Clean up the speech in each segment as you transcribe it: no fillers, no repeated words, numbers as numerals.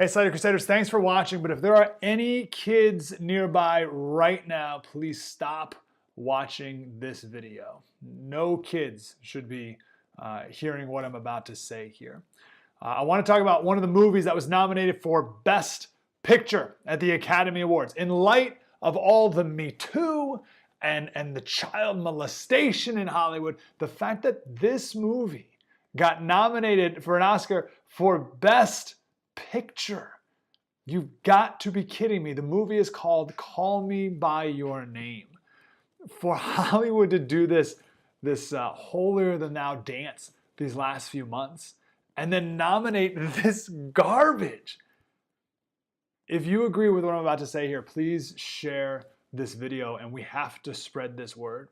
Hey, Slider Crusaders, thanks for watching. But if there are any kids nearby right now, please stop watching this video. No kids should be hearing what I'm about to say here. I want to talk about one of the movies that was nominated for Best Picture at the Academy Awards. In light of all the metoo and the child molestation in Hollywood, the fact that this movie got nominated for an Oscar for Best Picture. You've got to be kidding me. The movie is called Call Me By Your Name. For Hollywood to do this holier-than-thou dance these last few months and then nominate this garbage. If you agree with what I'm about to say here, please share this video and we have to spread this word.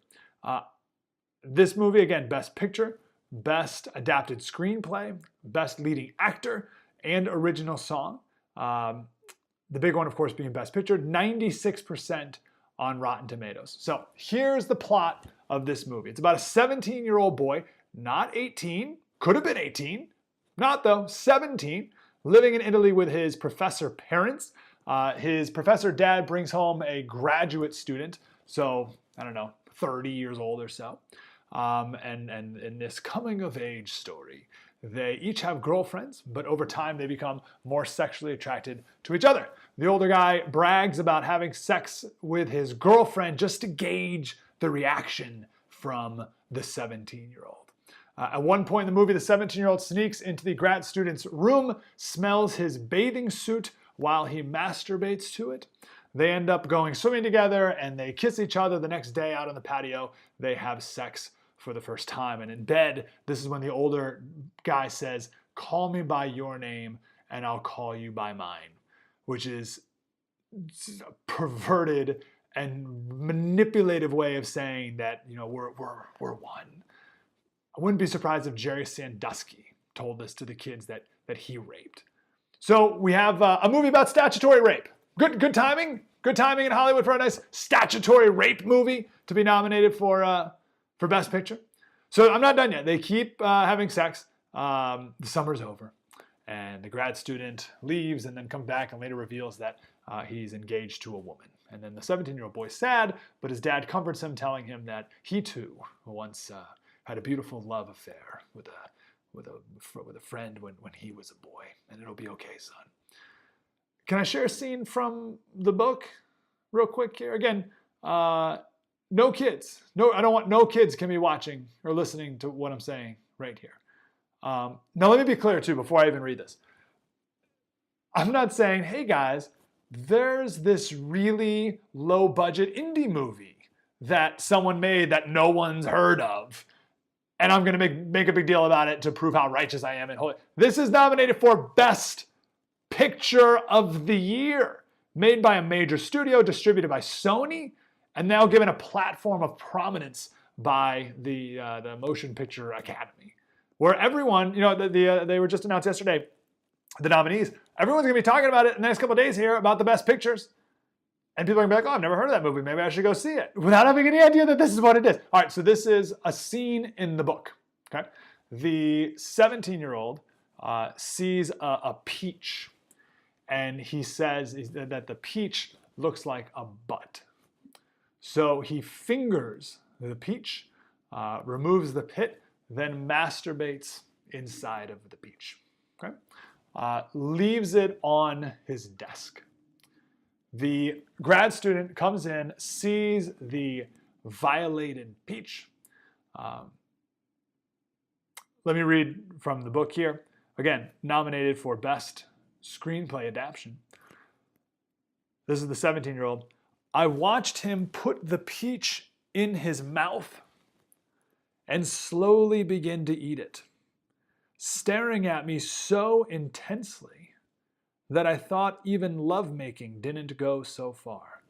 This movie, again, Best Picture, Best Adapted Screenplay, Best Leading Actor, and Original Song. The big one, of course, being Best Picture, 96% on Rotten Tomatoes. So here's the plot of this movie. It's about a 17-year-old boy, not 18, could have been 18, not though, 17, living in Italy with his professor parents. His professor dad brings home a graduate student, so I don't know, 30 years old or so. And in this coming of age story, they each have girlfriends, but over time they become more sexually attracted to each other. The older guy brags about having sex with his girlfriend just to gauge the reaction from the 17-year-old. At one point in the movie, the 17-year-old sneaks into the grad student's room, smells his bathing suit while he masturbates to it. They end up going swimming together and they kiss each other. The next day out on the patio, they have sex for the first time. And in bed, this is when the older guy says, "Call me by your name and I'll call you by mine," which is a perverted and manipulative way of saying that, you know, we're one. I wouldn't be surprised if Jerry Sandusky told this to the kids that he raped. So we have a movie about statutory rape. Good timing. Good timing in Hollywood for a nice statutory rape movie to be nominated for Best Picture. So I'm not done yet. They keep having sex. The summer's over. And the grad student leaves and then comes back and later reveals that he's engaged to a woman. And then the 17-year-old boy's sad, but his dad comforts him, telling him that he too once had a beautiful love affair with a friend when he was a boy. And it'll be okay, son. Can I share a scene from the book real quick here? Again, no kids. No, I don't want no kids can be watching or listening to what I'm saying right here. Now let me be clear too before I even read this. I'm not saying, hey guys, there's this really low budget indie movie that someone made that no one's heard of, and I'm gonna make a big deal about it to prove how righteous I am and holy. This is nominated for Best Picture of the Year, made by a major studio, distributed by Sony, and now given a platform of prominence by the Motion Picture Academy, where everyone, you know, they were just announced yesterday, the nominees, everyone's gonna be talking about it in the next couple of days here about the best pictures. And people are gonna be like, oh, I've never heard of that movie, maybe I should go see it, without having any idea that this is what it is. All right, so this is a scene in the book, okay? The 17-year-old sees a peach, and he says that the peach looks like a butt. So he fingers the peach, removes the pit, then masturbates inside of the peach. Okay? Leaves it on his desk. The grad student comes in, sees the violated peach. Let me read from the book here. Again, nominated for Best Screenplay Adaptation. This is the 17-year-old. I watched him put the peach in his mouth and slowly begin to eat it, staring at me so intensely that I thought even lovemaking didn't go so far.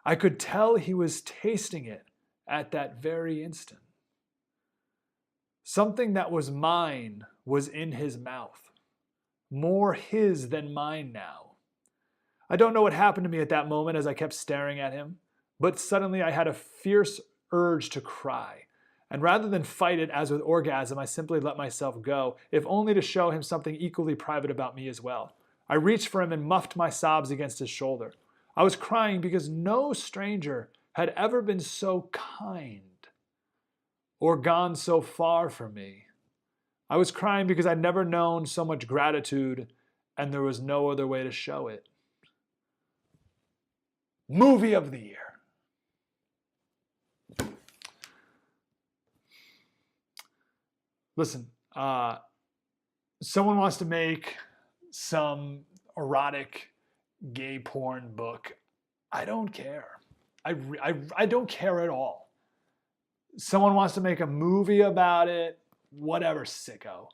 I could tell he was tasting it at that very instant. Something that was mine was in his mouth, more his than mine now. I don't know what happened to me at that moment as I kept staring at him, but suddenly I had a fierce urge to cry. And rather than fight it as with orgasm, I simply let myself go, if only to show him something equally private about me as well. I reached for him and muffed my sobs against his shoulder. I was crying because no stranger had ever been so kind or gone so far for me. I was crying because I'd never known so much gratitude and there was no other way to show it. Movie of the year. Listen, someone wants to make some erotic gay porn book. I don't care. I don't care at all. Someone wants to make a movie about it, whatever, sicko.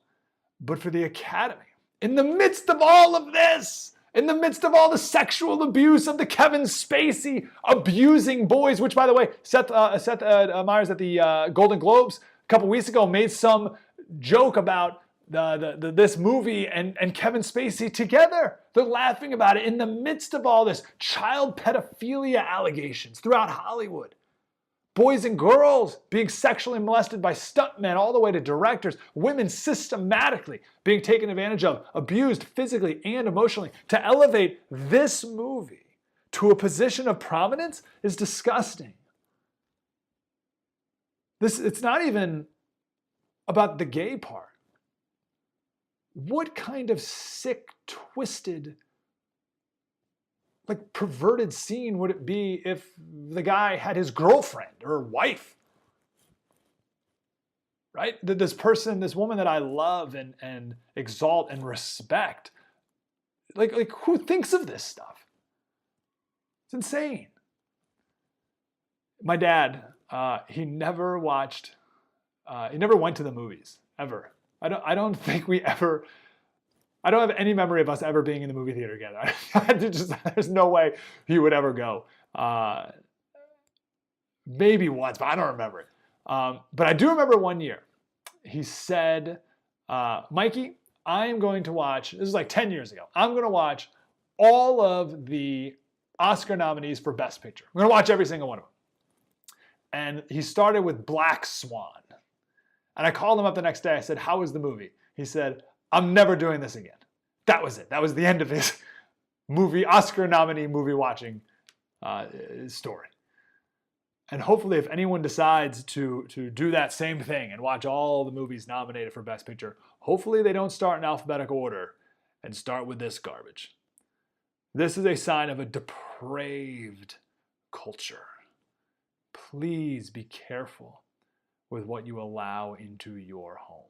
But for the Academy, in the midst of all of this, in the midst of all the sexual abuse of the Kevin Spacey abusing boys, which, by the way, Seth Meyers at the Golden Globes a couple weeks ago made some joke about this movie and Kevin Spacey together. They're laughing about it in the midst of all this child pedophilia allegations throughout Hollywood. Boys and girls being sexually molested by stuntmen all the way to directors. Women systematically being taken advantage of, abused physically and emotionally. To elevate this movie to a position of prominence is disgusting. It's not even about the gay part. What kind of sick, twisted, like perverted scene would it be if the guy had his girlfriend or wife? Right? This person, this woman that I love and exalt and respect. Like who thinks of this stuff? It's insane. My dad, he never went to the movies, ever. I don't think I don't have any memory of us ever being in the movie theater together. There's no way he would ever go. Maybe once, but I don't remember it. But I do remember one year. He said, Mikey, I am going to watch, this is like 10 years ago, I'm going to watch all of the Oscar nominees for Best Picture. I'm going to watch every single one of them. And he started with Black Swan. And I called him up the next day. I said, how was the movie? He said, I'm never doing this again. That was it. That was the end of his Oscar nominee movie watching story. And hopefully if anyone decides to do that same thing and watch all the movies nominated for Best Picture, hopefully they don't start in alphabetical order and start with this garbage. This is a sign of a depraved culture. Please be careful with what you allow into your home.